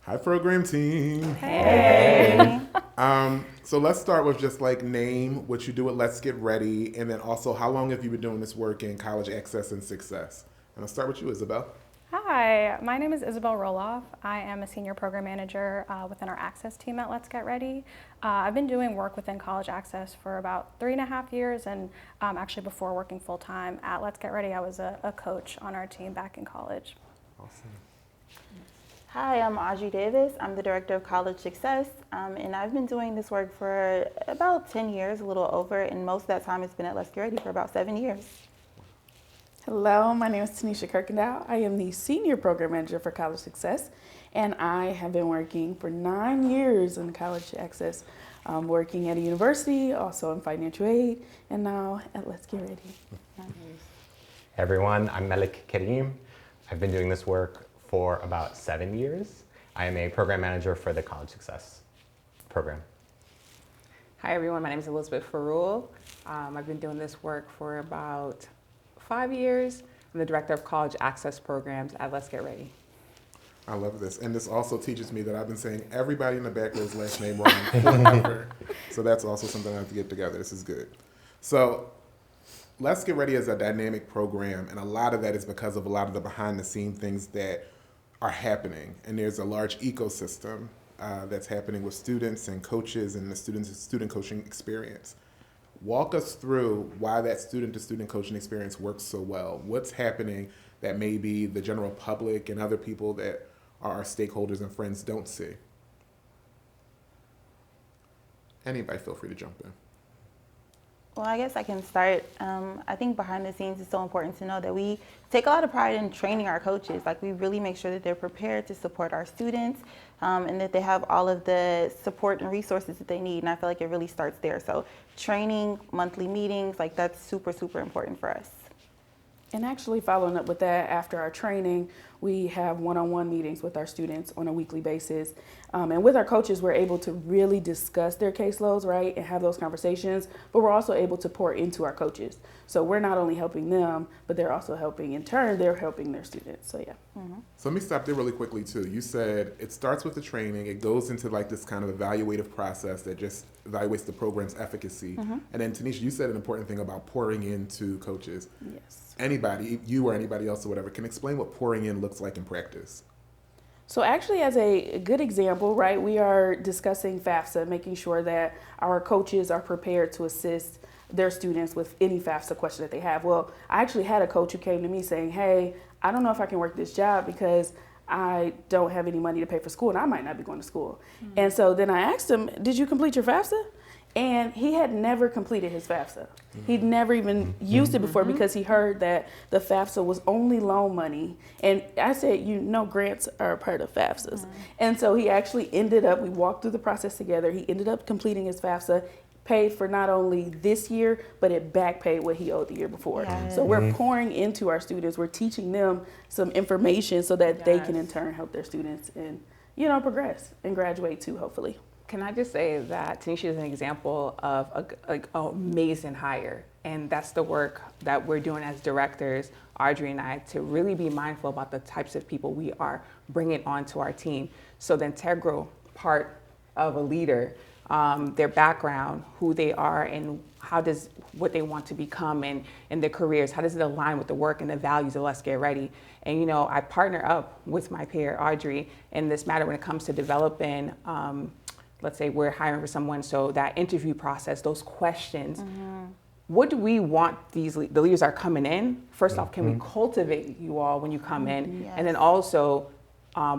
Hi, program team. Hey. So let's start with just like name, what you do at Let's Get Ready, and then also how long have you been doing this work in college access and success? And I'll start with you, Isabel. Hi, my name is Isabel Rolof. I am a senior program manager within our access team at Let's Get Ready. I've been doing work within college access for about 3.5 years, and actually before working full time at Let's Get Ready, I was a coach on our team back in college. Awesome. Hi, I'm Audrey Davis. I'm the Director of College Success, and I've been doing this work for about 10 years, a little over, and most of that time has been at Let's Get Ready for about 7 years. Hello, my name is Tanisha Kuykendall. I am the Senior Program Manager for College Success, and I have been working for 9 years in college access, working at a university, also in financial aid, and now at Let's Get Ready. Hey everyone, I'm Malik, Karim. I've been doing this work for about 7 years. I am a program manager for the College Success program. Hi everyone, my name is Elizabeth Faroul. I've been doing this work for about 5 years. I'm the Director of College Access Programs at Let's Get Ready. I love this. And this also teaches me that I've been saying everybody in the back row's last name wrong forever. So that's also something I have to get together. This is good. So Let's Get Ready is a dynamic program, and a lot of that is because of a lot of the behind-the-scenes things that are happening. And there's a large ecosystem that's happening with students and coaches and the student coaching experience. Walk us through why that student-to-student coaching experience works so well. What's happening that maybe the general public and other people that are our stakeholders and friends don't see? Anybody feel free to jump in. Well, I guess I can start. I think behind the scenes, it's so important to know that we take a lot of pride in training our coaches. Like, we really make sure that they're prepared to support our students and that they have all of the support and resources that they need. And I feel like it really starts there. So training, monthly meetings, like that's super, super important for us. And actually following up with that, after our training, we have one-on-one meetings with our students on a weekly basis. And with our coaches, we're able to really discuss their caseloads, right, and have those conversations, but we're also able to pour into our coaches. So we're not only helping them, but they're also helping, in turn, they're helping their students, so yeah. Mm-hmm. So let me stop there really quickly too. You said it starts with the training, it goes into like this kind of evaluative process that just evaluates the program's efficacy. Mm-hmm. And then Tanisha, you said an important thing about pouring into coaches. Yes. Anybody, you or anybody else or whatever, can explain what pouring in looks like in practice. So actually, as a good example, right, we are discussing FAFSA, making sure that our coaches are prepared to assist their students with any FAFSA question that they have. Well, I actually had a coach who came to me saying, hey, I don't know if I can work this job because I don't have any money to pay for school and I might not be going to school. Mm-hmm. And so then I asked him, did you complete your FAFSA? And he had never completed his FAFSA. He'd never even used it before because he heard that the FAFSA was only loan money. And I said, you know, grants are a part of FAFSAs. And so he actually ended up, we walked through the process together. He ended up completing his FAFSA, paid for not only this year, but it back paid what he owed the year before. Yes. So we're pouring into our students. We're teaching them some information so that they can in turn help their students and, you know, progress and graduate too, hopefully. Can I just say that Tanisha is an example of an amazing hire, and that's the work that we're doing as directors, Audrey and I, to really be mindful about the types of people we are bringing onto our team. So the integral part of a leader, their background, who they are, and how does what they want to become and their careers, how does it align with the work and the values of Let's Get Ready? And, you know, I partner up with my peer, Audrey, in this matter when it comes to developing let's say we're hiring for someone, so that interview process, those questions, what do we want the leaders are coming in? First off, can we cultivate you all when you come in? Yes. And then also,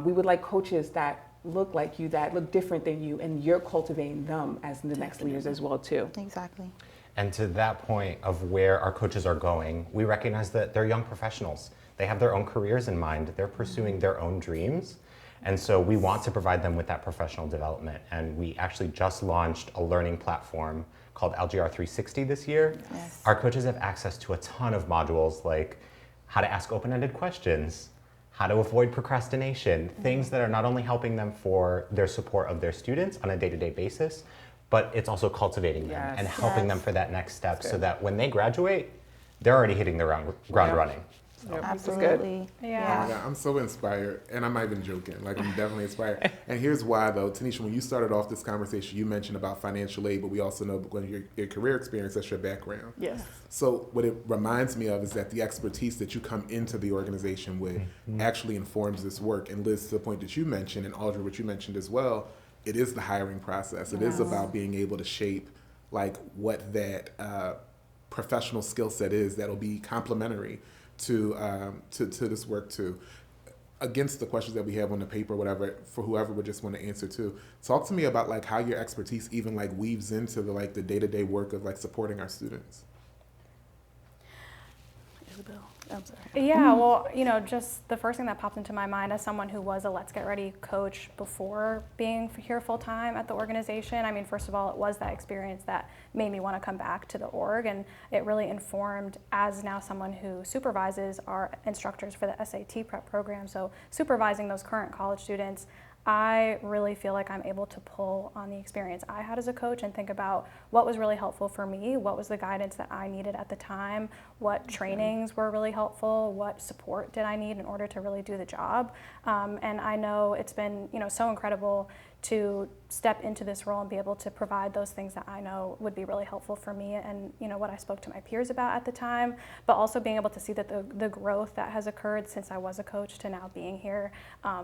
we would like coaches that look like you, that look different than you, and you're cultivating them as the next leaders as well too. Exactly. And to that point of where our coaches are going, we recognize that they're young professionals. They have their own careers in mind. They're pursuing their own dreams. And so we want to provide them with that professional development. And we actually just launched a learning platform called LGR 360 this year. Yes. Our coaches have access to a ton of modules like how to ask open-ended questions, how to avoid procrastination, things that are not only helping them for their support of their students on a day-to-day basis, but it's also cultivating them and helping them for that next step so that when they graduate, they're already hitting the ground running. Absolutely. Oh my Yeah. God, I'm so inspired, and I'm not even joking. Like, I'm definitely inspired. And here's why, though. Tanisha, when you started off this conversation, you mentioned about financial aid, but we also know when your career experience, that's your background. Yes. So what it reminds me of is that the expertise that you come into the organization with actually informs this work. And Liz, to the point that you mentioned, and Audrey, what you mentioned as well, it is the hiring process. It is about being able to shape, like, what that professional skill set is that'll be complementary to this work too. Against the questions that we have on the paper, whatever, for whoever would just want to answer too. Talk to me about like how your expertise even like weaves into the like the day-to-day work of like supporting our students. Isabel, I'm sorry. Yeah, well, just the first thing that popped into my mind as someone who was a Let's Get Ready coach before being here full time at the organization. I mean, first of all, it was that experience that made me want to come back to the org, and it really informed, as now someone who supervises our instructors for the SAT prep program, so supervising those current college students, I really feel like I'm able to pull on the experience I had as a coach and think about what was really helpful for me, what was the guidance that I needed at the time, what trainings were really helpful, what support did I need in order to really do the job. And I know it's been so incredible to step into this role and be able to provide those things that I know would be really helpful for me and what I spoke to my peers about at the time, but also being able to see that the growth that has occurred since I was a coach to now being here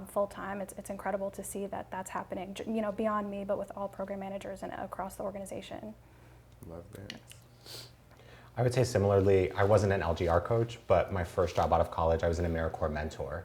full time. It's incredible to see that that's happening, beyond me, but with all program managers and across the organization. Love that. I would say similarly, I wasn't an LGR coach, but my first job out of college, I was an AmeriCorps mentor,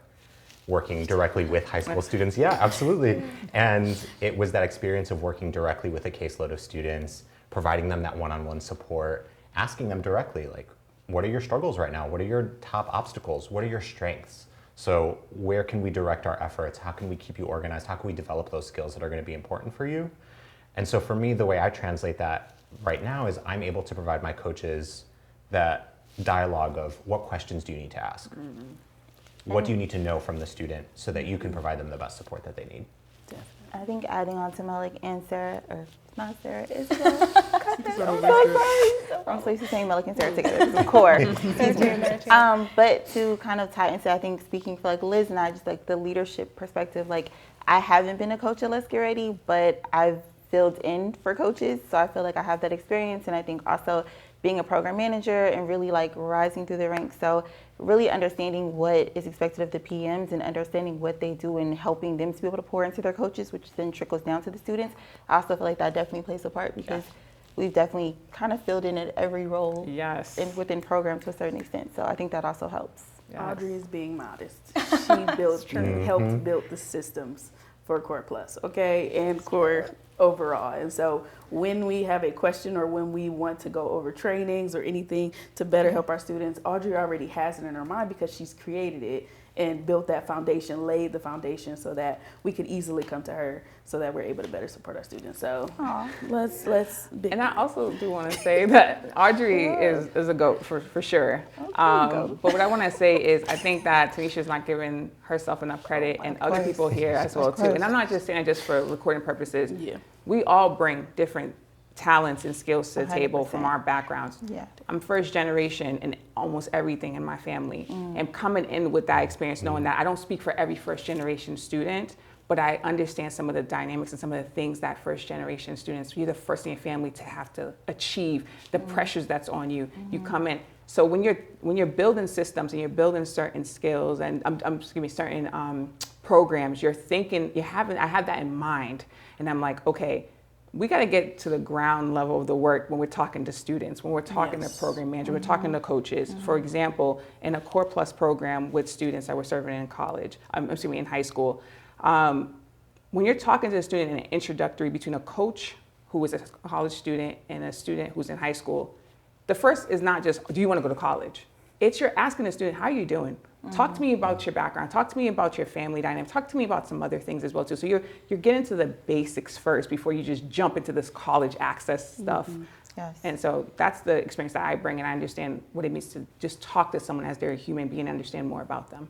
working directly with high school students. Yeah, absolutely. And it was that experience of working directly with a caseload of students, providing them that one-on-one support, asking them directly, like, what are your struggles right now? What are your top obstacles? What are your strengths? So where can we direct our efforts? How can we keep you organized? How can we develop those skills that are going to be important for you? And so for me, the way I translate that right now is I'm able to provide my coaches that dialogue of what questions do you need to ask? What do you need to know from the student so that you can provide them the best support that they need? I think adding on to Malik and Sarah, or not Sarah, Isabel. I'm so used to saying Malik and Sarah together. It's a core. But to kind of tie into, I think, speaking for like Liz and I, just like the leadership perspective, like I haven't been a coach at Let's Get Ready, but I've filled in for coaches. So I feel like I have that experience. And I think also being a program manager and really like rising through the ranks. So really understanding what is expected of the PMs and understanding what they do and helping them to be able to pour into their coaches, which then trickles down to the students. I also feel like that definitely plays a part because we've definitely kind of filled in at every role within program to a certain extent. So I think that also helps. Audrey is being modest. She built and helped build the systems for Core Plus, okay, and Core overall. And so when we have a question or when we want to go over trainings or anything to better help our students, Audrey already has it in her mind because she's created it and built that foundation, laid the foundation so that we could easily come to her so that we're able to better support our students. So let's and I also do want to say that Audrey is a GOAT for sure. But what I want to say is I think that Tanisha's not giving herself enough credit and other people here as well too. And I'm not just saying it just for recording purposes. Yeah. We all bring different talents and skills to the table from our backgrounds. Yeah. I'm first generation in almost everything in my family. And coming in with that experience, knowing that I don't speak for every first generation student, but I understand some of the dynamics and some of the things that first generation students, you're the first in your family to have to achieve, the pressures that's on you. You come in. So when you're building systems and you're building certain skills and certain programs, you're thinking, I have that in mind. And I'm like, okay, we got to get to the ground level of the work when we're talking to students, when we're talking to program manager, we're talking to coaches. For example, in a Core Plus program with students that we're serving in college, in high school, when you're talking to a student in an introductory between a coach who is a college student and a student who's in high school, the first is not just, do you want to go to college? It's you're asking the student, how are you doing? Talk to me about your background. Talk to me about your family dynamic. Talk to me about some other things as well too. So you're getting to the basics first before you just jump into this college access stuff. Yes. And so that's the experience that I bring, and I understand what it means to just talk to someone as they're a human being and understand more about them.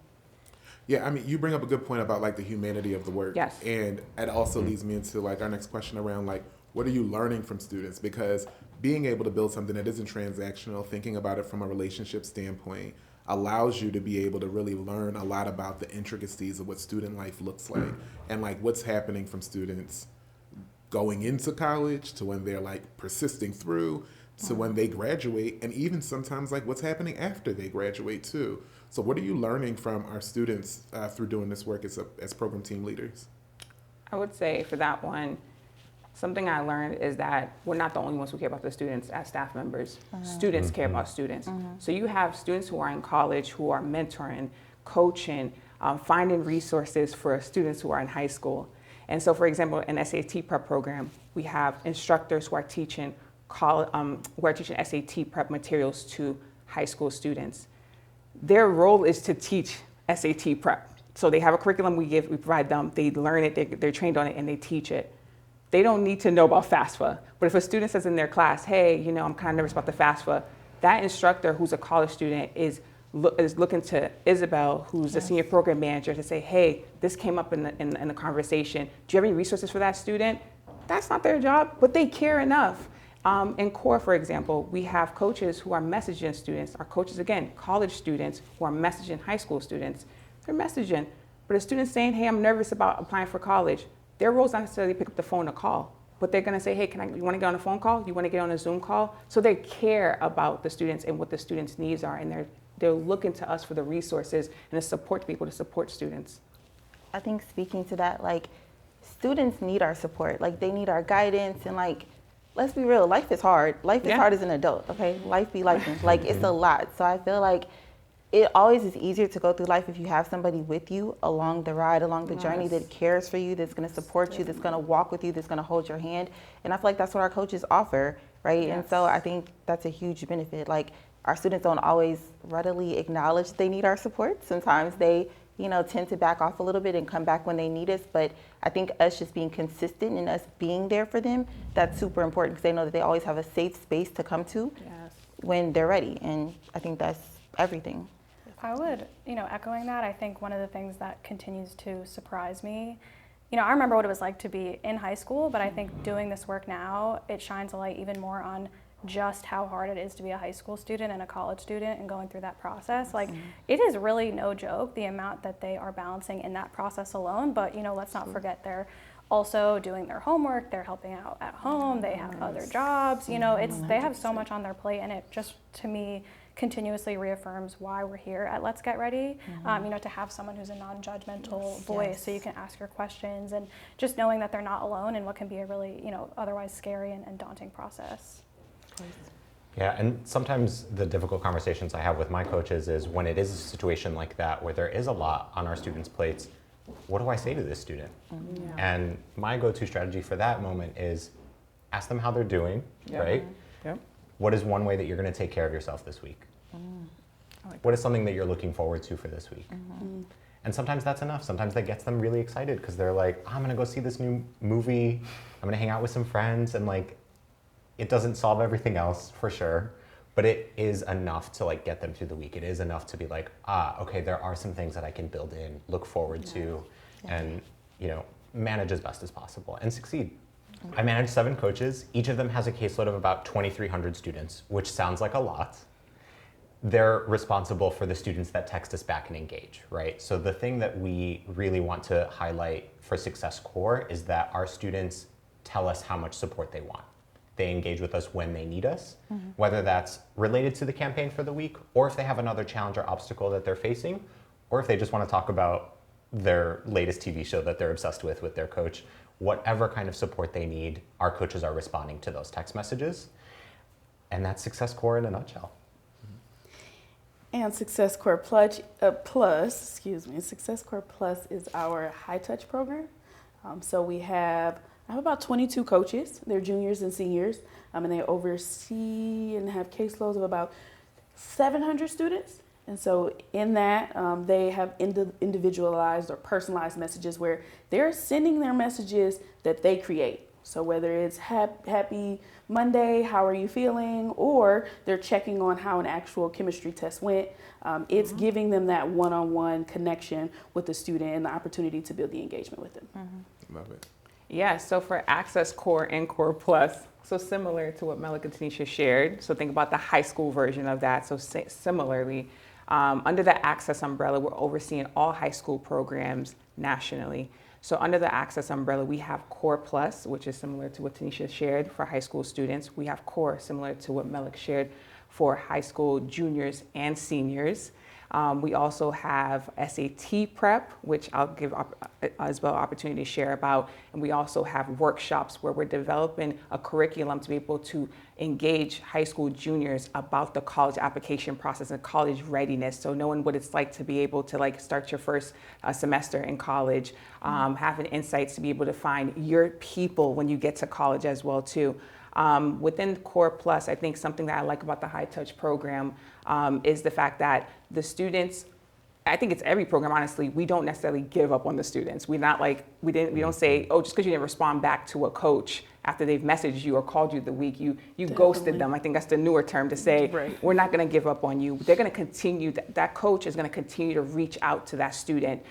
Yeah, I mean, you bring up a good point about like the humanity of the work. Yes. And it also leads me into like our next question around like, what are you learning from students? Because being able to build something that isn't transactional, thinking about it from a relationship standpoint, allows you to be able to really learn a lot about the intricacies of what student life looks like and like what's happening from students going into college to when they're like persisting through to when they graduate, and even sometimes like what's happening after they graduate too. So what are you learning from our students through doing this work as program team leaders? I would say for that one, something I learned is that we're not the only ones who care about the students as staff members. Students care about students. So you have students who are in college who are mentoring, coaching, finding resources for students who are in high school. And so, for example, in SAT prep program, we have instructors who are teaching SAT prep materials to high school students. Their role is to teach SAT prep. So they have a curriculum we provide them, they learn it, they're trained on it, and they teach it. They don't need to know about FAFSA. But if a student says in their class, hey, I'm kind of nervous about the FAFSA, that instructor who's a college student is looking to Isabel, who's the senior program manager, to say, hey, this came up in the conversation. Do you have any resources for that student? That's not their job, but they care enough. In core, for example, we have coaches who are messaging students. Our coaches, again, college students who are messaging high school students. They're messaging, but a student saying, hey, I'm nervous about applying for college, their role is not necessarily pick up the phone to call, but they're gonna say, hey, you wanna get on a phone call? You wanna get on a Zoom call? So they care about the students and what the students' needs are, and they're looking to us for the resources and the support to be able to support students. I think speaking to that, like, students need our support. Like, they need our guidance, and like, let's be real, life is hard. Life is hard as an adult, okay? Life be life. Like, it's a lot. So I feel like it always is easier to go through life if you have somebody with you along the ride, along the journey, that cares for you, that's going to support you, that's going to walk with you, that's going to hold your hand. And I feel like that's what our coaches offer, right? And so I think that's a huge benefit. Like, our students don't always readily acknowledge they need our support. Sometimes they, tend to back off a little bit and come back when they need us. But I think us just being consistent and us being there for them, that's super important, because they know that they always have a safe space to come to when they're ready. And I think that's everything. I would, echoing that, I think one of the things that continues to surprise me, I remember what it was like to be in high school, but I think doing this work now, it shines a light even more on just how hard it is to be a high school student and a college student and going through that process. Like, it is really no joke, the amount that they are balancing in that process alone, but, let's not forget they're also doing their homework, they're helping out at home, they have other jobs, they have so much on their plate, and it just, to me, continuously reaffirms why we're here at Let's Get Ready, to have someone who's a non-judgmental voice so you can ask your questions, and just knowing that they're not alone in what can be a really, otherwise scary and daunting process. Yeah, and sometimes the difficult conversations I have with my coaches is when it is a situation like that where there is a lot on our students' plates, what do I say to this student? And my go-to strategy for that moment is ask them how they're doing, right? Yep. What is one way that you're going to take care of yourself this week? What is something that you're looking forward to for this week? And sometimes that's enough. Sometimes that gets them really excited because they're like, I'm going to go see this new movie. I'm going to hang out with some friends. And like, it doesn't solve everything else for sure, but it is enough to like get them through the week. It is enough to be like, okay, there are some things that I can build in, look forward to, and manage as best as possible and succeed. I manage 7 coaches. Each of them has a caseload of about 2,300 students, which sounds like a lot. They're responsible for the students that text us back and engage, right? So the thing that we really want to highlight for Success Core is that our students tell us how much support they want. They engage with us when they need us, whether that's related to the campaign for the week, or if they have another challenge or obstacle that they're facing, or if they just want to talk about their latest TV show that they're obsessed with their coach. Whatever kind of support they need, our coaches are responding to those text messages. And that's Success Core in a nutshell. And Success Core Success Core Plus is our high touch program. So I have about 22 coaches. They're juniors and seniors, and they oversee and have caseloads of about 700 students. And so in that, they have individualized or personalized messages where they're sending their messages that they create. So whether it's happy Monday, how are you feeling? Or they're checking on how an actual chemistry test went. It's giving them that one-on-one connection with the student and the opportunity to build the engagement with them. Love it. Yeah, so for Access Core and Core Plus, so similar to what Malik and Tanisha shared, so think about the high school version of that. So similarly, Under the Access umbrella, we're overseeing all high school programs nationally. So under the Access umbrella, we have Core Plus, which is similar to what Tanisha shared for high school students. We have Core, similar to what Malik shared for high school juniors and seniors. We also have SAT prep, which I'll give Isabel opportunity to share about. And we also have workshops where we're developing a curriculum to be able to engage high school juniors about the college application process and college readiness. So knowing what it's like to be able to start your first semester in college, having insights to be able to find your people when you get to college as well too. Within Core Plus, I think something that I like about the High Touch program is the fact that the students, I think it's every program, honestly, we don't necessarily give up on the students. We're not we don't say, oh, just because you didn't respond back to a coach after they've messaged you or called you the week, you ghosted them. I think that's the newer term to say, we're not going to give up on you. They're going to continue, that coach is going to continue to reach out to that student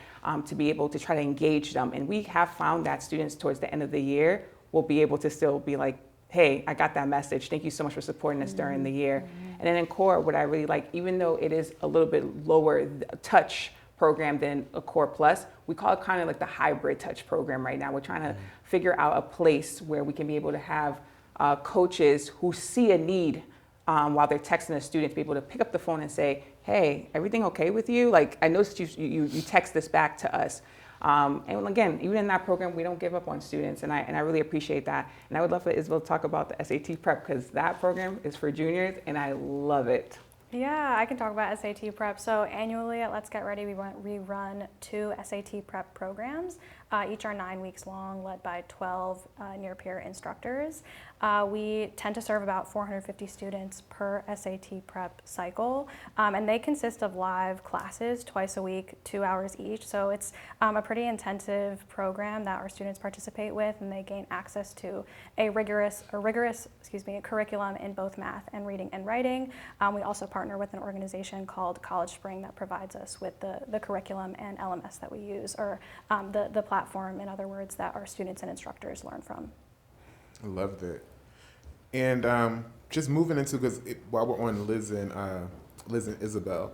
to be able to try to engage them. And we have found that students towards the end of the year will be able to still be like, hey, I got that message. Thank you so much for supporting us during the year. And then in Core, what I really like, even though it is a little bit lower touch program than a Core Plus, we call it kind of like the hybrid touch program right now. We're trying to figure out a place where we can be able to have coaches who see a need while they're texting a student to be able to pick up the phone and say, hey, everything okay with you? I noticed you text this back to us. And again, even in that program, we don't give up on students, and I really appreciate that. And I would love for Isabel to talk about the SAT prep, because that program is for juniors, and I love it. Yeah, I can talk about SAT prep. So annually at Let's Get Ready, we run 2 SAT prep programs. Each are 9 weeks long, led by 12 near-peer instructors. We tend to serve about 450 students per SAT prep cycle, and they consist of live classes twice a week, 2 hours each. So it's a pretty intensive program that our students participate with, and they gain access to a rigorous curriculum in both math and reading and writing. We also partner with an organization called College Spring that provides us with the curriculum and LMS that we use, or the platform, in other words, that our students and instructors learn from. I love that. And just moving into, because while we're on Liz and Isabel,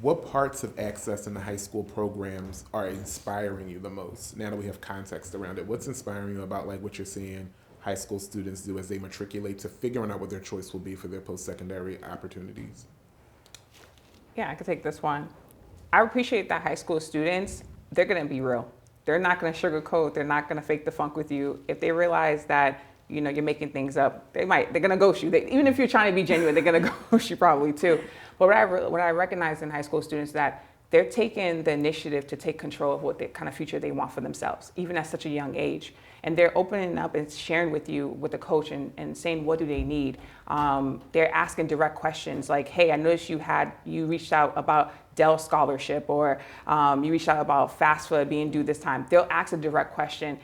what parts of Access in the high school programs are inspiring you the most? Now that we have context around it, what's inspiring you about what you're seeing high school students do as they matriculate to figuring out what their choice will be for their post-secondary opportunities? Yeah, I could take this one. I appreciate that high school students, they're going to be real. They're not going to sugarcoat. They're not going to fake the funk with you. If they realize that, you're making things up, they're going to ghost you. Even if you're trying to be genuine, they're going to ghost you probably too. But what I recognize in high school students, that they're taking the initiative to take control of what kind of future they want for themselves, even at such a young age. And they're opening up and sharing with you, with the coach, and saying, what do they need? They're asking direct questions like, hey, I noticed you reached out about Dell scholarship, or you reached out about FAFSA being due this time. They'll ask a direct question,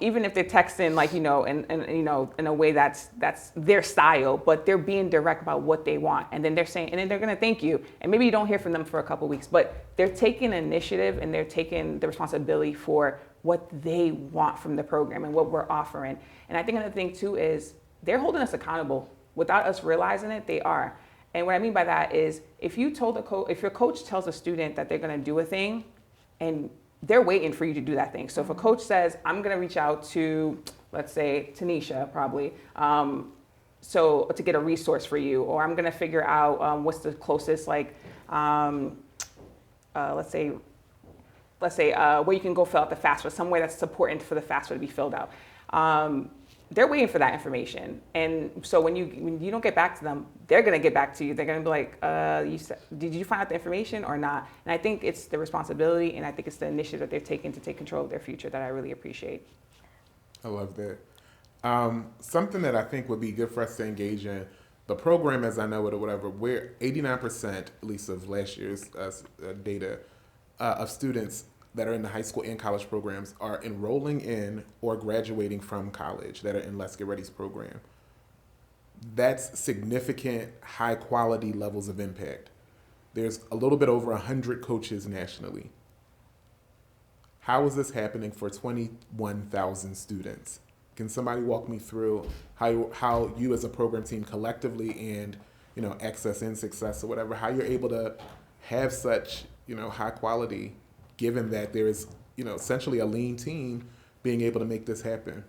even if they're texting in a way that's their style, but they're being direct about what they want. And then they're saying, and then they're going to thank you. And maybe you don't hear from them for a couple of weeks, but they're taking initiative and they're taking the responsibility for what they want from the program and what we're offering. And I think another thing too is they're holding us accountable. Without us realizing it, they are. And what I mean by that is if your coach tells a student that they're going to do a thing, and they're waiting for you to do that thing. So if a coach says, I'm going to reach out to, let's say, Tanisha, probably, so to get a resource for you, or I'm going to figure out what's the closest, let's say where you can go fill out the FAFSA, somewhere that's important for the FAFSA to be filled out. They're waiting for that information. And so when you don't get back to them, they're going to get back to you. They're going to be like, did you find out the information or not? And I think it's the responsibility, and I think it's the initiative that they're taking to take control of their future that I really appreciate. I love that. Something that I think would be good for us to engage in, the program as I know it or whatever, we're 89%, at least of last year's data, of students that are in the high school and college programs are enrolling in or graduating from college that are in Let's Get Ready's program. That's significant, high quality levels of impact. There's a little bit over 100 coaches nationally. How is this happening for 21,000 students? Can somebody walk me through how you as a program team collectively and Access and Success or whatever, how you're able to have such, high quality, given that there is, essentially a lean team being able to make this happen?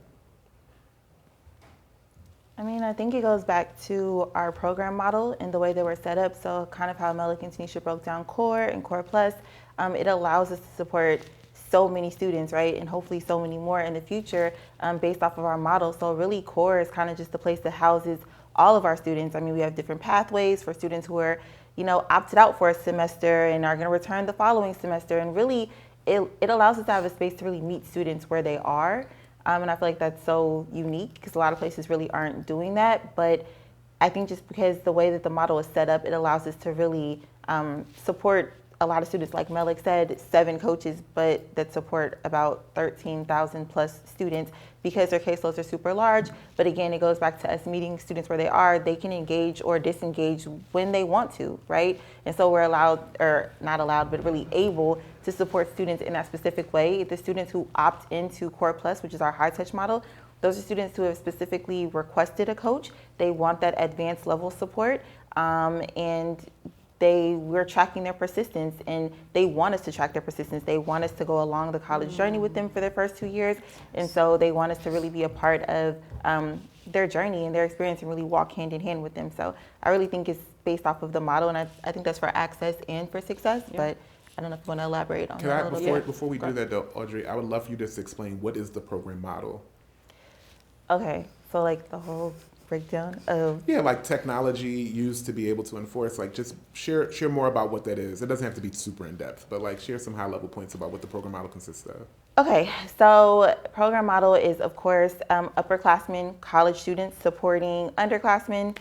I mean, I think it goes back to our program model and the way that we're set up. So kind of how Malik and Tanisha broke down Core and Core Plus, it allows us to support so many students, right? And hopefully so many more in the future based off of our model. So really Core is kind of just the place that houses all of our students. I mean, we have different pathways for students who are, opted out for a semester and are going to return the following semester. And really, it allows us to have a space to really meet students where they are. And I feel like that's so unique because a lot of places really aren't doing that. But I think just because the way that the model is set up, it allows us to really support a lot of students. Like Malik said, 7 coaches, but that support about 13,000 plus students because their caseloads are super large. But again, it goes back to us meeting students where they are. They can engage or disengage when they want to, right? And so we're allowed, or not allowed, but really able to support students in that specific way. The students who opt into Core Plus, which is our high touch model, those are students who have specifically requested a coach. They want that advanced level support, and we're tracking their persistence, and they want us to track their persistence. They want us to go along the college journey with them for their first 2 years, and so they want us to really be a part of their journey and their experience and really walk hand in hand with them. So I really think it's based off of the model, and I think that's for access and for success, but I don't know if you want to elaborate on that a little bit. Before we do that though, Audrey, I would love for you to just explain what is the program model? Okay, so like the whole breakdown of... Yeah, like technology used to be able to enforce, like just share more about what that is. It doesn't have to be super in depth, but like share some high level points about what the program model consists of. Okay, so program model is of course upperclassmen, college students supporting underclassmen,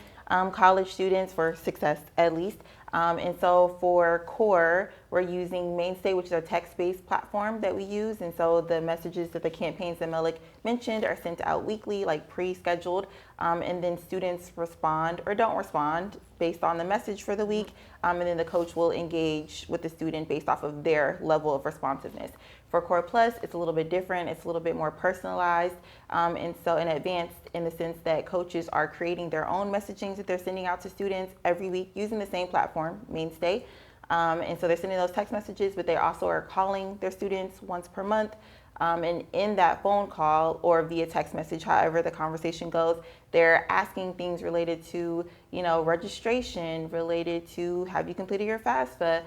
college students for success at least. And so for Core, we're using Mainstay, which is a text-based platform that we use. And so the messages that the campaigns that Malik mentioned are sent out weekly, like pre-scheduled. And then students respond or don't respond based on the message for the week. And then the coach will engage with the student based off of their level of responsiveness. For Core Plus, it's a little bit different. It's a little bit more personalized. And so in advanced, in the sense that coaches are creating their own messaging that they're sending out to students every week using the same platform, Mainstay. And so they're sending those text messages, but they also are calling their students once per month. And in that phone call or via text message, however the conversation goes, they're asking things related to, registration, related to have you completed your FAFSA.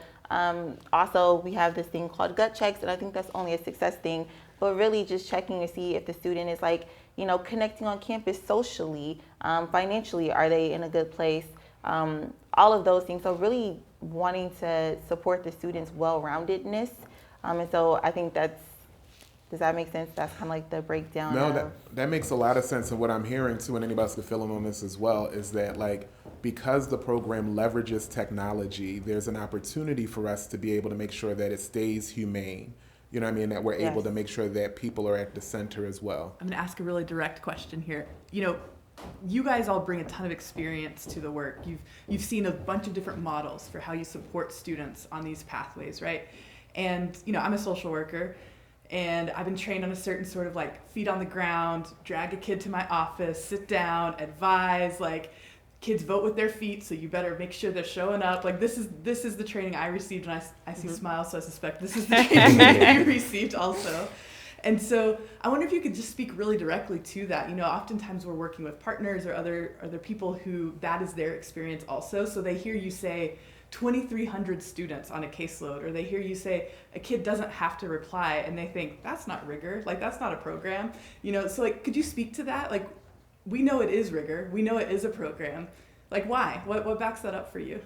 Also, we have this thing called gut checks, and I think that's only a success thing, but really just checking to see if the student is connecting on campus socially, financially, are they in a good place? All of those things. So really wanting to support the students' well-roundedness. And so I think does that make sense? That's kind of like the breakdown. No, that makes a lot of sense. And what I'm hearing too, and anybody else can fill in on this as well, is that because the program leverages technology, there's an opportunity for us to be able to make sure that it stays humane. You know what I mean? That we're able to make sure that people are at the center as well. I'm going to ask a really direct question here. You guys all bring a ton of experience to the work. You've seen a bunch of different models for how you support students on these pathways, right? And, I'm a social worker, and I've been trained on a certain sort of feet on the ground, drag a kid to my office, sit down, advise, kids vote with their feet, so you better make sure they're showing up. This is the training I received, and I see smiles, so I suspect this is the training that you received also. And so I wonder if you could just speak really directly to that. Oftentimes we're working with partners or other people who that is their experience also. So they hear you say 2,300 students on a caseload, or they hear you say a kid doesn't have to reply, and they think that's not rigor, that's not a program. So could you speak to that? We know it is rigor. We know it is a program. Why? What backs that up for you?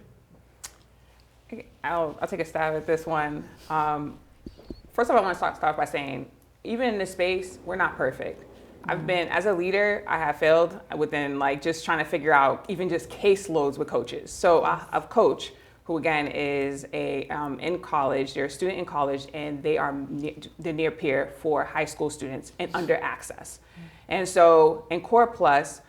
I'll take a stab at this one. First of all, I want to start by saying, even in this space, we're not perfect. I've been, as a leader, I have failed within just trying to figure out even just caseloads with coaches. So I've coach who again is in college, they're a student in college, and they are the near peer for high school students and under access. And so in Core Plus,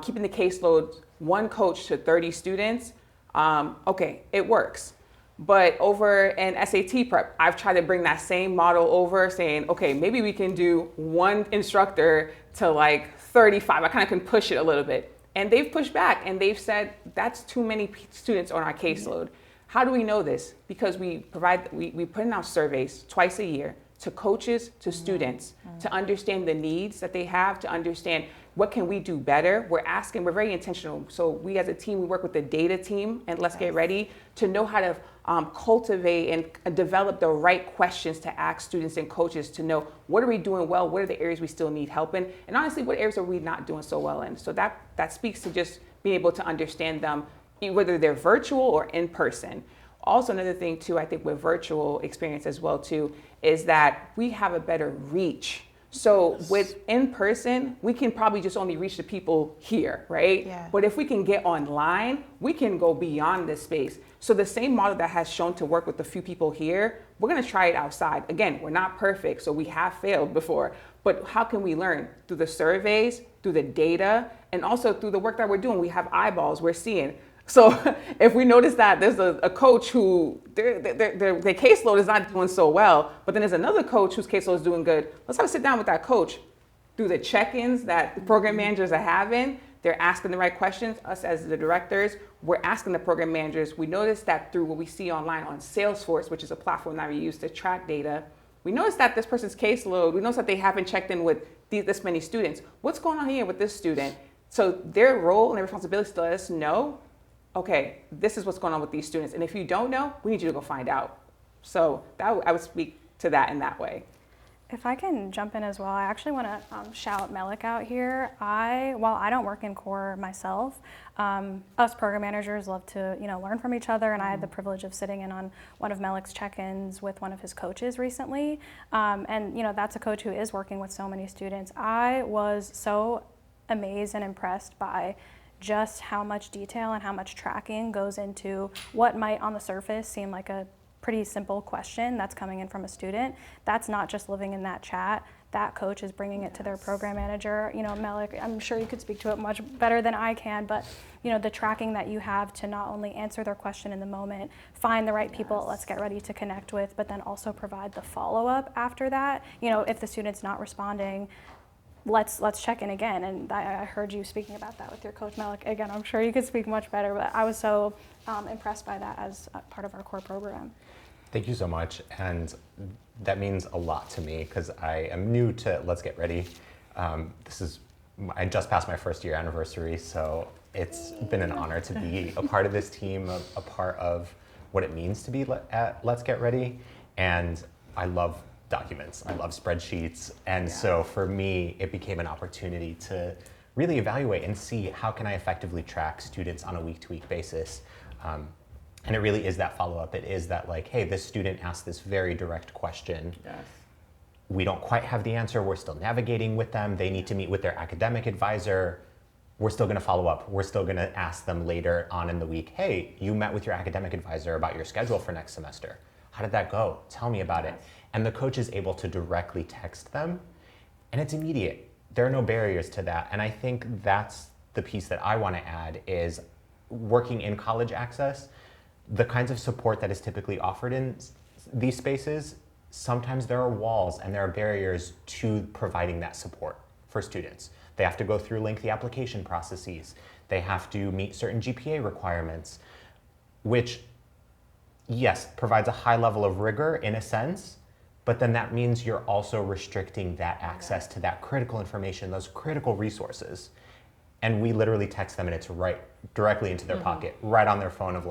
keeping the caseload 1 coach to 30 students, okay, it works. But over in SAT prep, I've tried to bring that same model over, saying, okay, maybe we can do 1 instructor to 35. I kind of can push it a little bit. And they've pushed back, and they've said that's too many students on our caseload. How do we know this? Because we put out surveys twice a year to coaches, to students, to understand the needs that they have, to understand what can we do better. We're very intentional. So we as a team, we work with the data team and Let's Get Ready to know how to cultivate and develop the right questions to ask students and coaches to know what are we doing well, what are the areas we still need help in, and honestly, what areas are we not doing so well in. So that speaks to just being able to understand them, whether they're virtual or in person. Also, another thing too, I think with virtual experience as well too, is that we have a better reach. So with in person, we can probably just only reach the people here, right? Yeah. But if we can get online, we can go beyond this space. So the same model that has shown to work with a few people here, we're gonna try it outside. Again, we're not perfect, so we have failed before, but how can we learn? Through the surveys, through the data, and also through the work that we're doing. We have eyeballs, we're seeing. So if we notice that there's a coach who their caseload is not doing so well, but then there's another coach whose caseload is doing good, let's have a sit down with that coach. Through the check-ins that the program managers are having, they're asking the right questions. Us as the directors, we're asking the program managers. We notice that through what we see online on Salesforce, which is a platform that we use to track data, we notice that this person's caseload, we notice that they haven't checked in with this many students. What's going on here with this student? So their role and their responsibility is to let us know, okay, this is what's going on with these students. And if you don't know, we need you to go find out. So I would speak to that in that way. If I can jump in as well, I actually want to shout Malik out here. While I don't work in core myself, us program managers love to learn from each other, and I had the privilege of sitting in on one of Malik's check-ins with one of his coaches recently, and that's a coach who is working with so many students. I was so amazed and impressed by just how much detail and how much tracking goes into what might on the surface seem like a pretty simple question that's coming in from a student. That's not just living in that chat. That coach is bringing it to their program manager. Malik, I'm sure you could speak to it much better than I can, but the tracking that you have to not only answer their question in the moment, find the right people at Let's Get Ready to connect with, but then also provide the follow-up after that. If the student's not responding, let's check in again. And I heard you speaking about that with your coach, Malik. Again, I'm sure you could speak much better, but I was so impressed by that as part of our core program. Thank you so much. And that means a lot to me because I am new to Let's Get Ready. I just passed my first year anniversary, so it's been an honor to be a part of this team, a part of what it means to be at Let's Get Ready. And I love documents, I love spreadsheets. And so for me, it became an opportunity to really evaluate and see how can I effectively track students on a week-to-week basis. And it really is that follow-up. It is that hey, this student asked this very direct question. Yes. We don't quite have the answer. We're still navigating with them. They need to meet with their academic advisor. We're still gonna follow up. We're still gonna ask them later on in the week, hey, you met with your academic advisor about your schedule for next semester. How did that go? Tell me about it. And the coach is able to directly text them, and it's immediate. There are no barriers to that. And I think that's the piece that I wanna add is working in college access, the kinds of support that is typically offered in these spaces, sometimes there are walls and there are barriers to providing that support for students. They have to go through lengthy application processes. They have to meet certain GPA requirements, which, yes, provides a high level of rigor in a sense, but then that means you're also restricting that access to that critical information, those critical resources. And we literally text them and it's right directly into their pocket, right on their phone of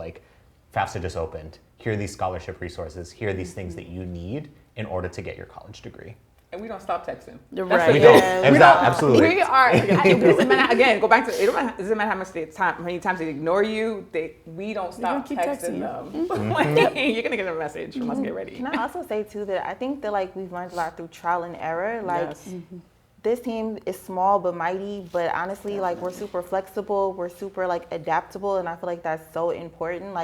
FAFSA just opened. Here are these scholarship resources. Here are these things that you need in order to get your college degree. And we don't stop texting. Right. We don't. Absolutely. We are. Again, go back to it. Doesn't matter how many times they ignore you. We don't stop keep texting texting them. You're gonna get a message from Let's Get Ready. Can I also say too that I think that we've learned a lot through trial and error. This team is small but mighty, but honestly, we're super flexible, we're super adaptable, and I feel that's so important.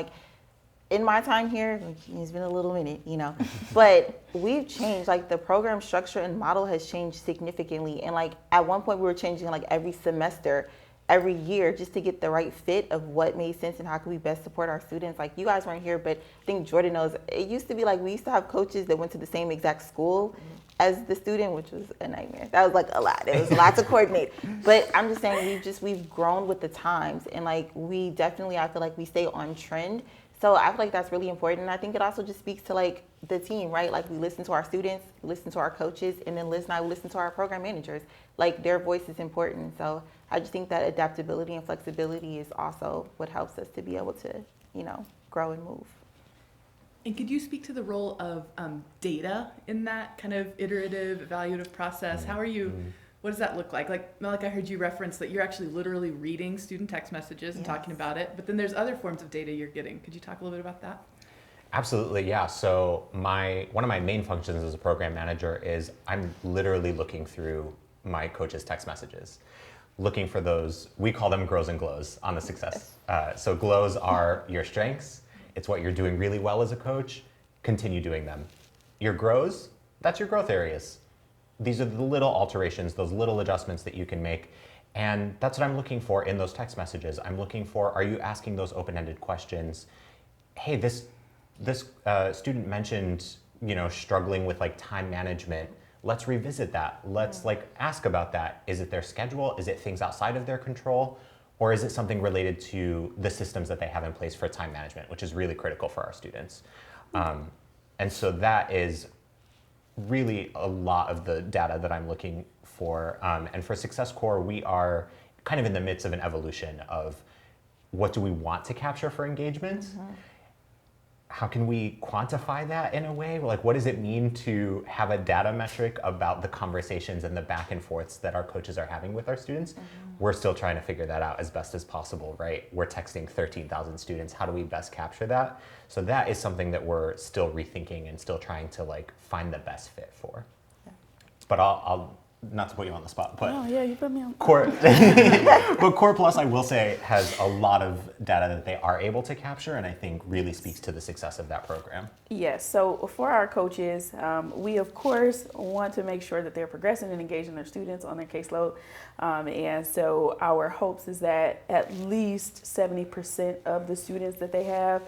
In my time here, it's been a little minute, but we've changed. The program structure and model has changed significantly. And at one point we were changing every semester, every year, just to get the right fit of what made sense and how can we best support our students. You guys weren't here, but I think Jordan knows, it used to be we used to have coaches that went to the same exact school as the student, which was a nightmare. That was a lot. It was a lot to coordinate. But I'm just saying we've grown with the times, and we definitely, I feel we stay on trend. So I feel like that's really important. And I think it also just speaks to like the team, right? Like we listen to our students, listen to our coaches, and then Liz and I listen to our program managers. Like their voice is important. So I just think that adaptability and flexibility is also what helps us to be able to, grow and move. And could you speak to the role of data in that kind of iterative, evaluative process? How are you, what does that look like? Like, Malik, I heard you reference that you're actually literally reading student text messages and talking about it, but then there's other forms of data you're getting. Could you talk a little bit about that? Absolutely, yeah. So one of my main functions as a program manager is I'm literally looking through my coach's text messages, looking for those, we call them grows and glows on the success. So glows are your strengths. It's what you're doing really well as a coach. Continue doing them. Your grows, that's your growth areas. These are the little alterations, those little adjustments that you can make. And that's what I'm looking for in those text messages. I'm looking for, are you asking those open-ended questions? Hey, this student mentioned, struggling with like time management. Let's revisit that. Let's ask about that. Is it their schedule? Is it things outside of their control? Or is it something related to the systems that they have in place for time management, which is really critical for our students? And so that is really a lot of the data that I'm looking for. And for Success Core, we are kind of in the midst of an evolution of what do we want to capture for engagement? How can we quantify that in a way? Like, what does it mean to have a data metric about the conversations and the back and forths that our coaches are having with our students? We're still trying to figure that out as best as possible, right? We're texting 13,000 students. How do we best capture that? So that is something that we're still rethinking and still trying to find the best fit for. Yeah. But I'll not to put you on the spot, but you put me on. But Core Plus, I will say, has a lot of data that they are able to capture, and I think really speaks to the success of that program. Yes, so for our coaches, we of course want to make sure that they're progressing and engaging their students on their caseload. And so our hopes is that at least 70% of the students that they have,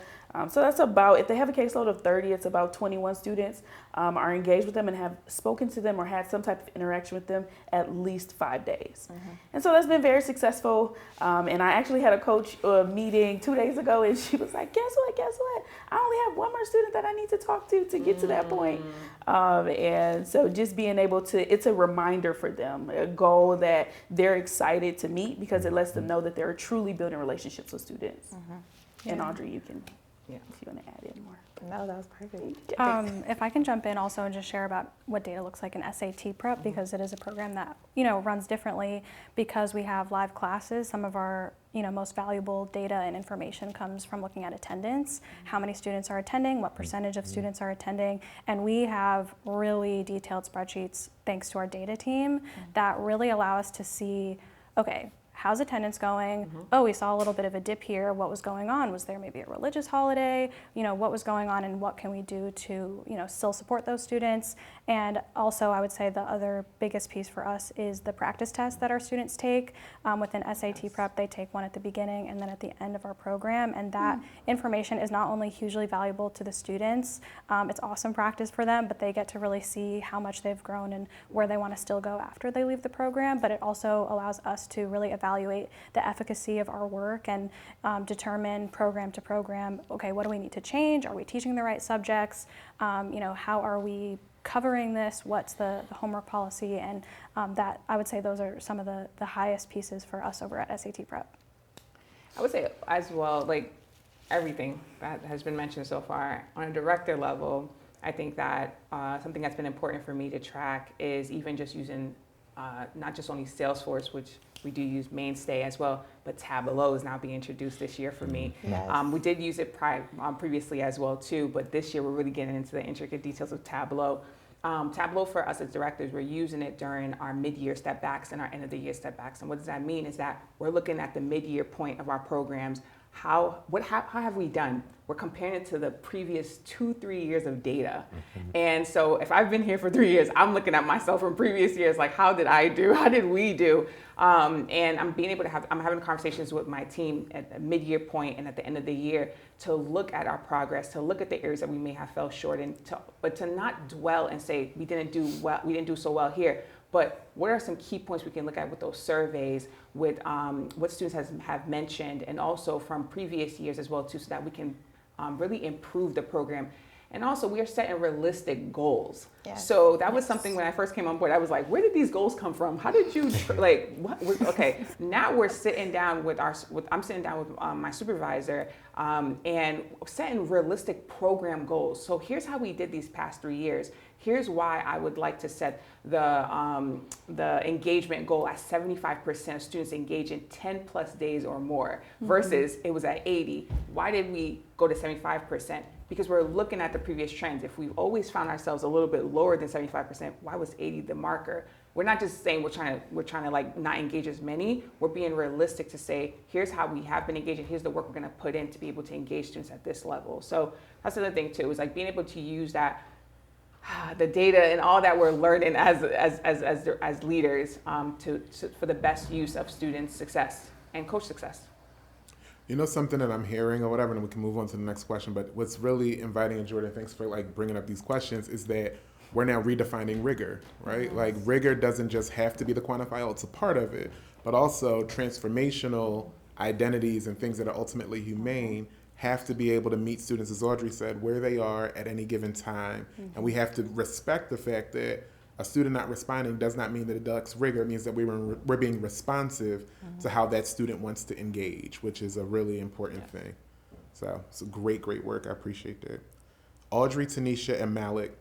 so that's about, if they have a caseload of 30, it's about 21 students are engaged with them and have spoken to them or had some type of interaction with them at least 5 days. And so that's been very successful. And I actually had a coach meeting 2 days ago, and she was like, guess what? I only have one more student that I need to talk to get to that point. And so just being able to, it's a reminder for them, a goal that they're excited to meet because it lets them know that they're truly building relationships with students. And Audrey, you can, if you want to add in more. No, that was perfect. If I can jump in also and just share about what data looks like in SAT prep, because it is a program that runs differently because we have live classes. Some of our most valuable data and information comes from looking at attendance, how many students are attending, what percentage of students are attending, and we have really detailed spreadsheets thanks to our data team that really allow us to see, okay, how's attendance going? Oh, we saw a little bit of a dip here. What was going on? Was there maybe a religious holiday? What was going on, and what can we do to still support those students? And also, I would say the other biggest piece for us is the practice test that our students take. Within SAT prep, they take one at the beginning and then at the end of our program, and that information is not only hugely valuable to the students, it's awesome practice for them, but they get to really see how much they've grown and where they want to still go after they leave the program. But it also allows us to really evaluate the efficacy of our work and determine program to program, okay, what do we need to change? Are we teaching the right subjects? How are we covering this? What's the homework policy? And that, I would say those are some of the highest pieces for us over at SAT Prep. I would say as well, everything that has been mentioned so far on a director level, I think that something that's been important for me to track is even just using not just only Salesforce, which we do use mainstay as well, but Tableau is now being introduced this year for me. Yes. We did use it previously as well too, but this year we're really getting into the intricate details of Tableau. Tableau for us as directors, we're using it during our mid-year step backs and our end of the year step backs. And what does that mean is that we're looking at the mid-year point of our programs. How have we done? We're comparing it to the previous 2-3 years of data. And so if I've been here for 3 years, I'm looking at myself from previous years, how did I do? How did we do? And I'm being able to I'm having conversations with my team at the mid-year point and at the end of the year to look at our progress, to look at the areas that we may have fell short in, but to not dwell and say we didn't do so well here. But what are some key points we can look at with those surveys, with what students have mentioned, and also from previous years as well too, so that we can really improve the program. And also, we are setting realistic goals. Yes. So that was something when I first came on board, I was like, where did these goals come from? How did you, like, what? Okay, now we're sitting down I'm sitting down with my supervisor and setting realistic program goals. So here's how we did these past 3 years. Here's why I would like to set the engagement goal at 75% of students engage in 10 plus days or more versus it was at 80. Why did we go to 75%? Because we're looking at the previous trends. If we've always found ourselves a little bit lower than 75%, why was 80 the marker? We're not just saying we're trying to like not engage as many. We're being realistic to say, here's how we have been engaging. Here's the work we're going to put in to be able to engage students at this level. So that's the other thing too, is like being able to use that the data and all that we're learning as leaders for the best use of students' success and coach success. You know something that I'm hearing or whatever, and we can move on to the next question, but what's really inviting, and Jordan, thanks for like bringing up these questions, is that we're now redefining rigor, right? Mm-hmm. Like rigor doesn't just have to be the quantifiable, it's a part of it, but also transformational identities and things that are ultimately humane have to be able to meet students, as Audrey said, where they are at any given time. Mm-hmm. And we have to respect the fact that a student not responding does not mean that it lacks rigor. It means that we're being responsive to how that student wants to engage, which is a really important thing. So it's a great work. I appreciate that. Audrey, Tanisha, and Malik,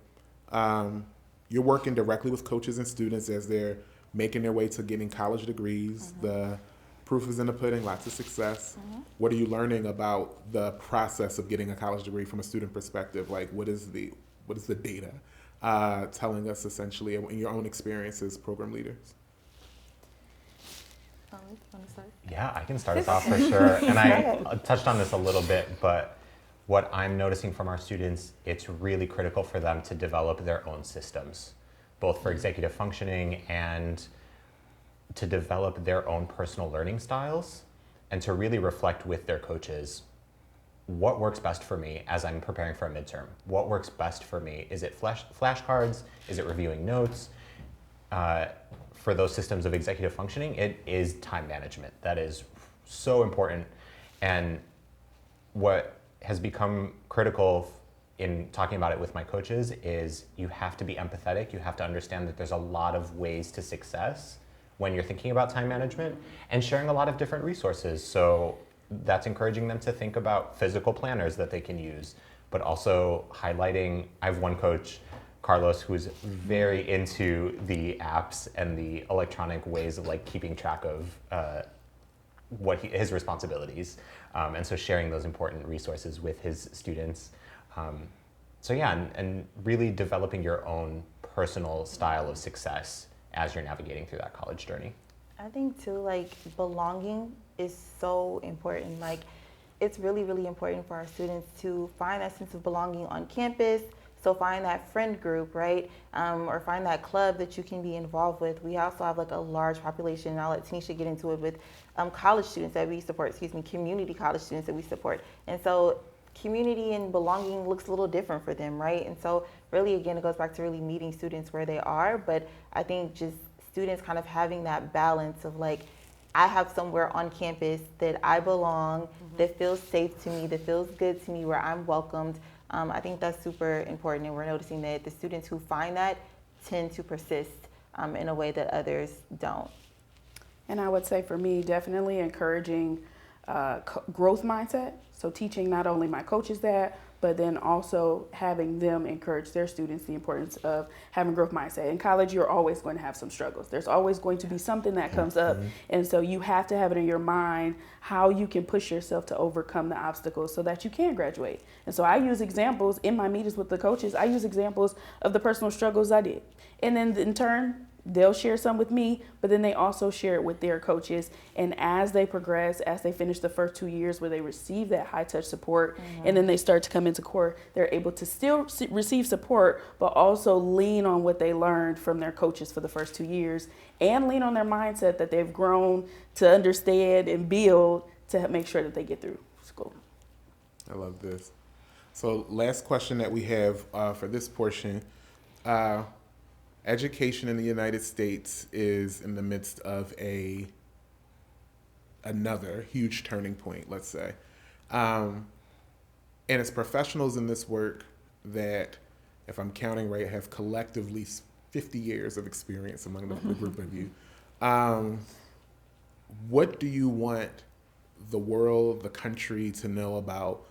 you're working directly with coaches and students as they're making their way to getting college degrees. Mm-hmm. The proof is in the pudding, lots of success. Mm-hmm. What are you learning about the process of getting a college degree from a student perspective? Like, what is the data telling us essentially in your own experience as program leaders? Want to start? Yeah, I can start us off for sure. And I touched on this a little bit, but what I'm noticing from our students, it's really critical for them to develop their own systems, both for executive functioning and to develop their own personal learning styles and to really reflect with their coaches what works best for me as I'm preparing for a midterm. What works best for me? Is it flashcards? Is it reviewing notes? For those systems of executive functioning, it is time management. That is so important. And what has become critical in talking about it with my coaches is you have to be empathetic. You have to understand that there's a lot of ways to success when you're thinking about time management and sharing a lot of different resources. So that's encouraging them to think about physical planners that they can use, but also highlighting, I have one coach, Carlos, who's very into the apps and the electronic ways of like keeping track of his responsibilities. And so sharing those important resources with his students. So yeah, and really developing your own personal style of success as you're navigating through that college journey. I think too, like belonging is so important. Like it's really, really important for our students to find that sense of belonging on campus. So find that friend group, right? Or find that club that you can be involved with. We also have like a large population, and I'll let Tanisha get into it, with college students that we support, community college students that we support. And so community and belonging looks a little different for them, right? And so really, again, it goes back to really meeting students where they are. But I think just students kind of having that balance of like, I have somewhere on campus that I belong, that feels safe to me, that feels good to me, where I'm welcomed. I think that's super important, and we're noticing that the students who find that tend to persist in a way that others don't. And I would say for me, definitely encouraging growth mindset. So teaching not only my coaches that, but then also having them encourage their students the importance of having growth mindset. In college, you're always going to have some struggles. There's always going to be something that comes up. And so you have to have it in your mind how you can push yourself to overcome the obstacles so that you can graduate. And so I use examples in my meetings with the coaches. I use examples of the personal struggles I did. And then in turn, they'll share some with me, but then they also share it with their coaches. And as they progress, as they finish the first 2 years where they receive that high touch support, and then they start to come into core, they're able to still receive support, but also lean on what they learned from their coaches for the first 2 years, and lean on their mindset that they've grown to understand and build to make sure that they get through school. I love this. So last question that we have for this portion. Education in the United States is in the midst of another huge turning point, let's say. And it's professionals in this work that, if I'm counting right, have collectively 50 years of experience among the group of you. What do you want the world, the country to know about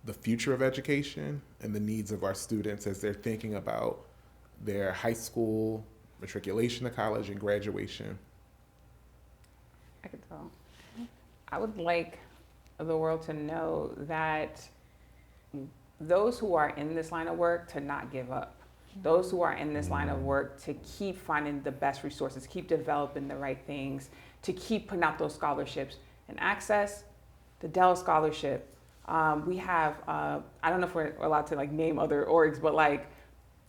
the future of education and the needs of our students as they're thinking about their high school, matriculation to college, and graduation? I could tell. I would like the world to know that those who are in this line of work to not give up. Those who are in this line of work to keep finding the best resources, keep developing the right things, to keep putting out those scholarships. And access, the Dell Scholarship. We have, I don't know if we're allowed to like name other orgs, but like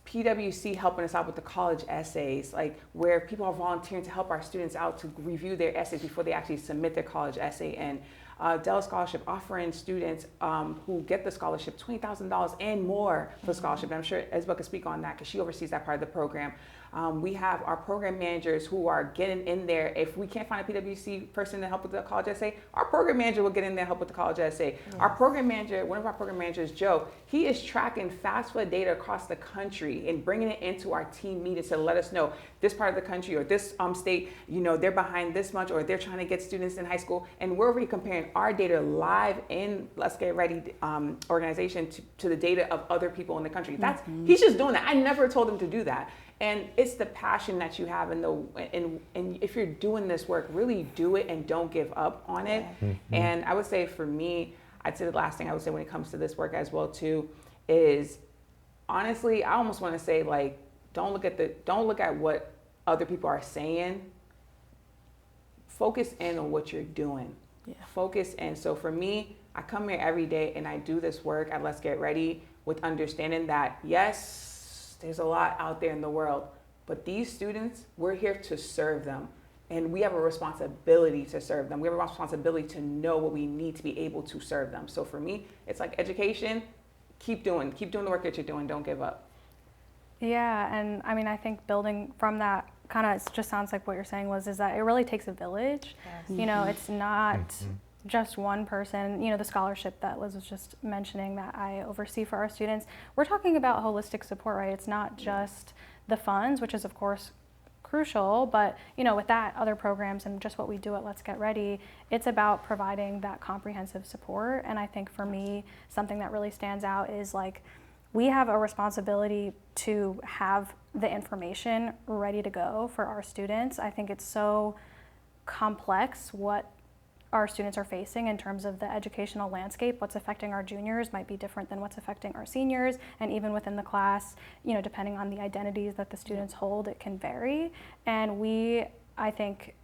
PwC helping us out with the college essays, like where people are volunteering to help our students out to review their essays before they actually submit their college essay. And Dell Scholarship offering students who get the scholarship $20,000 and more for the scholarship. And I'm sure Isabel can speak on that because she oversees that part of the program. We have our program managers who are getting in there. If we can't find a PwC person to help with the college essay, our program manager will get in there and help with the college essay. Yes. Our program manager, one of our program managers, Joe, he is tracking FAFSA data across the country and bringing it into our team meetings to let us know this part of the country or this state, you know, they're behind this much or they're trying to get students in high school. And we're already comparing our data live in Let's Get Ready organization to the data of other people in the country. That's he's just doing that. I never told him to do that. And it's the passion that you have and if you're doing this work, really do it and don't give up on it. And I would say for me, I'd say the last thing I would say when it comes to this work as well too is honestly, I almost want to say like don't look at what other people are saying. Focus in on what you're doing. Yeah. Focus in. So for me, I come here every day and I do this work at Let's Get Ready with understanding that yes, there's a lot out there in the world, but these students, we're here to serve them. And we have a responsibility to serve them. We have a responsibility to know what we need to be able to serve them. So for me, it's like education, keep doing the work that you're doing, don't give up. Yeah, and I mean, I think building from that kind of just sounds like what you're saying is that it really takes a village. Yes. You know, it's not just one person. You know, the scholarship that Liz was just mentioning that I oversee for our students, we're talking about holistic support, right? It's not just the funds, which is of course crucial, but you know, with that, other programs and just what we do at Let's Get Ready, it's about providing that comprehensive support. And I think for me, something that really stands out is like, we have a responsibility to have the information ready to go for our students. I think it's so complex what our students are facing in terms of the educational landscape. What's affecting our juniors might be different than what's affecting our seniors, and even within the class, you know, depending on the identities that the students hold, it can vary. And we, I think,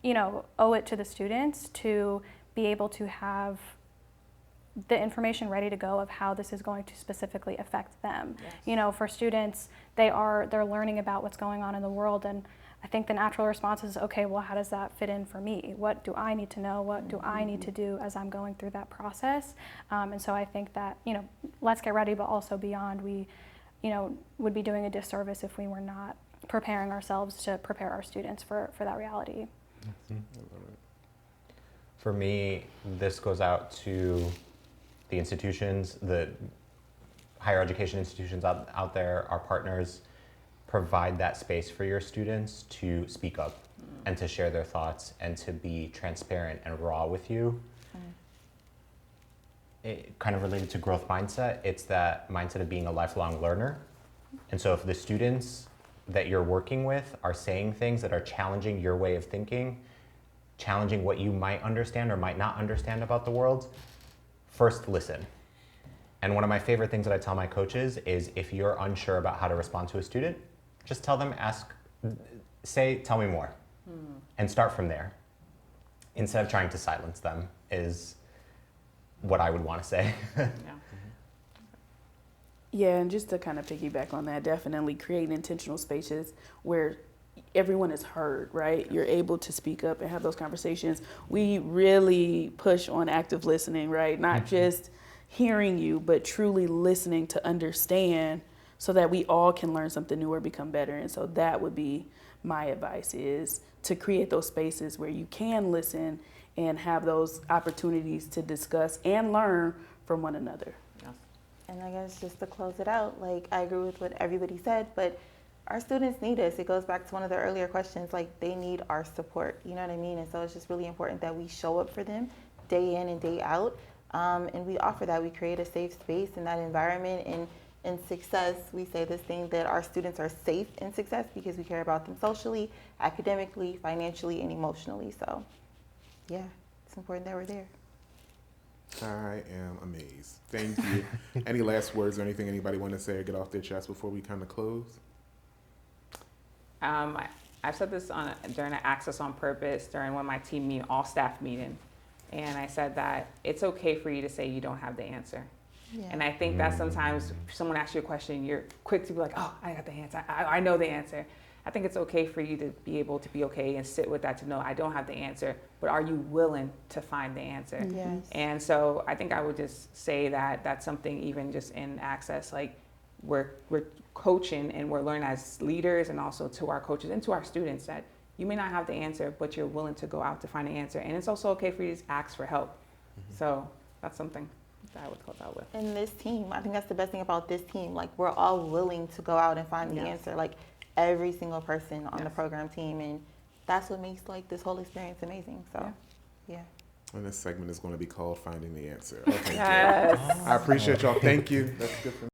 you know, owe it to the students to be able to have the information ready to go of how this is going to specifically affect them. Yes. You know, for students, they're learning about what's going on in the world, and I think the natural response is, okay, well, how does that fit in for me? What do I need to know? What do I need to do as I'm going through that process? And so I think that, you know, Let's Get Ready, but also beyond, we, you know, would be doing a disservice if we were not preparing ourselves to prepare our students for that reality. For me, this goes out to the institutions, the higher education institutions out there, our partners. Provide that space for your students to speak up and to share their thoughts and to be transparent and raw with you. It kind of related to growth mindset, it's that mindset of being a lifelong learner. And so if the students that you're working with are saying things that are challenging your way of thinking, challenging what you might understand or might not understand about the world, first listen. And one of my favorite things that I tell my coaches is if you're unsure about how to respond to a student, just tell them, tell me more, and start from there. Instead of trying to silence them is what I would want to say. Yeah, and just to kind of piggyback on that, definitely create intentional spaces where everyone is heard, right? You're able to speak up and have those conversations. We really push on active listening, right? Not just hearing you, but truly listening to understand so that we all can learn something new or become better. And so that would be my advice, is to create those spaces where you can listen and have those opportunities to discuss and learn from one another. And I guess just to close it out, like I agree with what everybody said, but our students need us. It goes back to one of the earlier questions, like they need our support, you know what I mean? And so it's just really important that we show up for them day in and day out. And we offer that. We create a safe space in that environment. And in success, we say this thing that our students are safe in success because we care about them socially, academically, financially, and emotionally. So yeah, it's important that we're there. I am amazed. Thank you. Any last words or anything anybody want to say or get off their chest before we kind of close? I've said this during an Access on Purpose, during one of my team meeting, all staff meeting. And I said that it's okay for you to say you don't have the answer. Yeah. And I think that sometimes someone asks you a question, you're quick to be like, oh, I got the answer. I know the answer. I think it's okay for you to be able to be okay and sit with that, to know I don't have the answer, but are you willing to find the answer? Yes. And so I think I would just say that that's something even just in Access, like we're coaching and we're learning as leaders and also to our coaches and to our students that you may not have the answer, but you're willing to go out to find the answer. And it's also okay for you to ask for help. So that's something that I would close out with. And this team, I think that's the best thing about this team. Like we're all willing to go out and find the Yes. answer. Like every single person on the Yes. program team, and that's what makes like this whole experience amazing. So, yeah. And this segment is going to be called Finding the Answer. Okay, Yes. I appreciate y'all. Thank you. That's good for me.